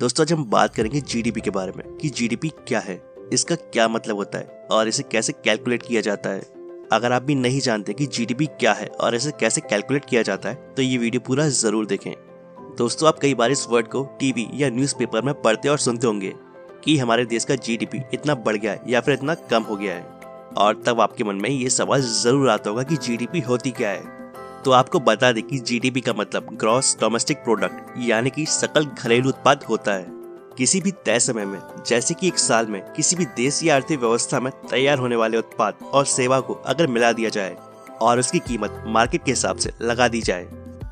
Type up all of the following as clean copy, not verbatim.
दोस्तों आज हम बात करेंगे जीडीपी के बारे में कि जीडीपी क्या है, इसका क्या मतलब होता है और इसे कैसे कैलकुलेट किया जाता है। अगर आप भी नहीं जानते कि जीडीपी क्या है और इसे कैसे कैलकुलेट किया जाता है तो ये वीडियो पूरा जरूर देखें। दोस्तों आप कई बार इस वर्ड को टीवी या न्यूज़पेपर में पढ़ते और सुनते होंगे कि हमारे देश का जीडीपी इतना बढ़ गया है या फिर इतना कम हो गया है, और तब आपके मन में ये सवाल जरूर आता होगा कि जीडीपी होती क्या है। तो आपको बता दें कि जीडीपी का मतलब ग्रॉस डोमेस्टिक प्रोडक्ट यानी कि सकल घरेलू उत्पाद होता है। किसी भी तय समय में, जैसे कि एक साल में, किसी भी देश या अर्थव्यवस्था में तैयार होने वाले उत्पाद और सेवा को अगर मिला दिया जाए और उसकी कीमत मार्केट के हिसाब से लगा दी जाए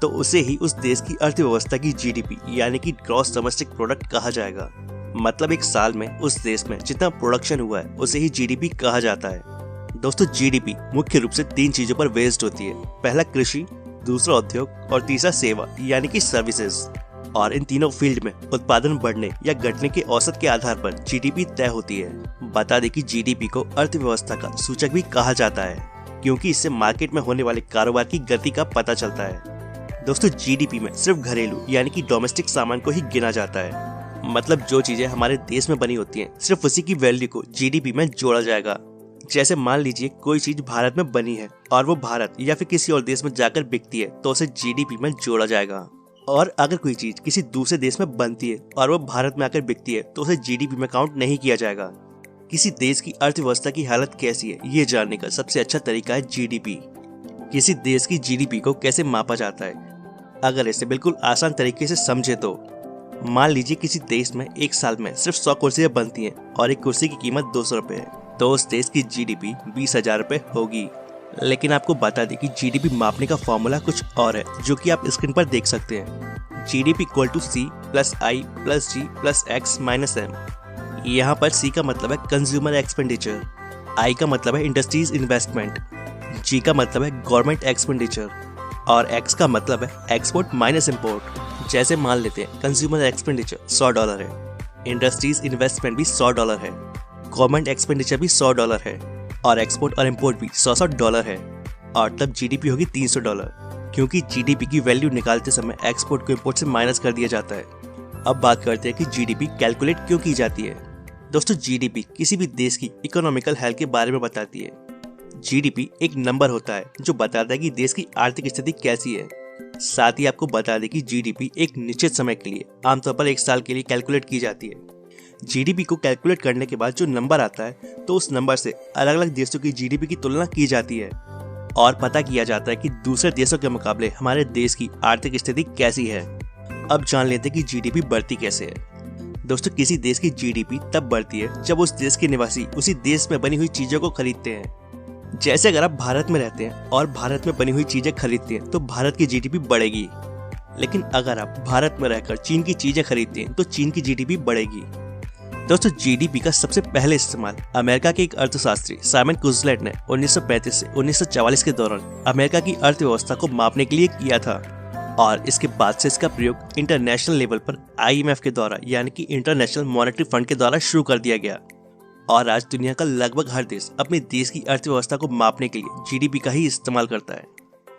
तो उसे ही उस देश की अर्थव्यवस्था की जीडीपी यानी कि ग्रॉस डोमेस्टिक प्रोडक्ट कहा जाएगा। मतलब एक साल में उस देश में जितना प्रोडक्शन हुआ है उसे ही जीडीपी कहा जाता है। दोस्तों जीडीपी मुख्य रूप से 3 चीजों पर बेस्ड होती है। पहला कृषि, दूसरा उद्योग और तीसरा सेवा यानी कि सर्विसेज। और इन तीनों फील्ड में उत्पादन बढ़ने या घटने के औसत के आधार पर जीडीपी तय होती है। बता दें कि जीडीपी को अर्थव्यवस्था का सूचक भी कहा जाता है क्योंकि इससे मार्केट में होने वाले कारोबार की गति का पता चलता है। दोस्तों जीडीपी में सिर्फ घरेलू यानी कि डोमेस्टिक सामान को ही गिना जाता है। मतलब जो चीजें हमारे देश में बनी होती हैं सिर्फ उसी की वैल्यू को जीडीपी में जोड़ा जाएगा। जैसे मान लीजिए कोई चीज भारत में बनी है और वो भारत या फिर किसी और देश में जाकर बिकती है तो उसे जीडीपी में जोड़ा जाएगा। और अगर कोई चीज किसी दूसरे देश में बनती है और वो भारत में आकर बिकती है तो उसे जीडीपी में काउंट नहीं किया जाएगा। किसी देश की अर्थव्यवस्था की हालत कैसी है ये जानने का सबसे अच्छा तरीका है जीडीपी। किसी देश की जीडीपी को कैसे मापा जाता है, अगर इसे बिल्कुल आसान तरीके से समझे तो मान लीजिए किसी देश में एक साल में सिर्फ 100 कुर्सियां बनती हैं और एक कुर्सी की कीमत 200 रुपए है तो उस देश की जीडीपी 20,000 रुपए होगी। लेकिन आपको बता दें कि जीडीपी मापने का फॉर्मूला कुछ और है जो कि आप स्क्रीन पर देख सकते हैं। GDP equal to C plus I plus G plus X minus M। यहाँ पर C का मतलब है कंज्यूमर एक्सपेंडिचर, I का मतलब है इंडस्ट्रीज इन्वेस्टमेंट, G का मतलब है गवर्नमेंट एक्सपेंडिचर और X का मतलब है एक्सपोर्ट माइनस इम्पोर्ट। जैसे मान लेते हैं कंज्यूमर एक्सपेंडिचर $100 है, इंडस्ट्रीज इन्वेस्टमेंट भी $100 है, गवर्नमेंट एक्सपेंडिचर भी $100 है और एक्सपोर्ट और इम्पोर्ट भी $100 है, और तब जीडीपी होगी $300 क्योंकि जीडीपी की वैल्यू निकालते समय एक्सपोर्ट को इम्पोर्ट से माइनस कर दिया जाता है। अब बात करते हैं कि जीडीपी कैलकुलेट क्यों की जाती है। दोस्तों जीडीपी किसी भी देश की इकोनॉमिकल हेल्थ के बारे में बताती है। जीडीपी एक नंबर होता है जो बताता है कि देश की आर्थिक स्थिति कैसी है। साथ ही आपको बता दें कि जीडीपी एक निश्चित समय के लिए, आमतौर पर 1 साल के लिए कैलकुलेट की जाती है। जीडीपी को कैलकुलेट करने के बाद जो नंबर आता है तो उस नंबर से अलग अलग देशों की जीडीपी की तुलना की जाती है और पता किया जाता है कि दूसरे देशों के मुकाबले हमारे देश की आर्थिक स्थिति कैसी है। अब जान लेते हैं कि जीडीपी बढ़ती कैसे है। दोस्तों किसी देश की जीडीपी तब बढ़ती है जब उस देश के निवासी उसी देश में बनी हुई चीजों को खरीदते हैं। जैसे अगर आप भारत में रहते हैं और भारत में बनी हुई चीजें खरीदते हैं तो भारत की जीडीपी बढ़ेगी। लेकिन अगर आप भारत में रहकर चीन की चीजें खरीदते हैं तो चीन की जीडीपी बढ़ेगी। दोस्तों जीडीपी का सबसे पहले इस्तेमाल अमेरिका के एक अर्थशास्त्री साइमन कुजलेट ने 1935 से 1944 के दौरान अमेरिका की अर्थव्यवस्था को मापने के लिए किया था, और इसके बाद से इसका प्रयोग इंटरनेशनल लेवल पर IMF के द्वारा यानी कि इंटरनेशनल मॉनेटरी फंड के द्वारा शुरू कर दिया गया। और आज दुनिया का लगभग हर देश अपने देश की अर्थव्यवस्था को मापने के लिए जीडीपी का ही इस्तेमाल करता है।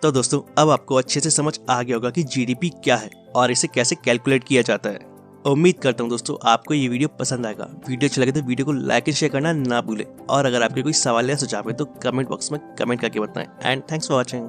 तो दोस्तों अब आपको अच्छे से समझ आ गया होगा कि जीडीपी क्या है और इसे कैसे कैलकुलेट किया जाता है। उम्मीद करता हूँ दोस्तों आपको ये वीडियो पसंद आएगा। वीडियो अच्छा लगे तो वीडियो को लाइक एंड शेयर करना ना भूलें, और अगर आपके कोई सवाल या सुझाव है तो कमेंट बॉक्स में कमेंट करके बताएं। And thanks for watching.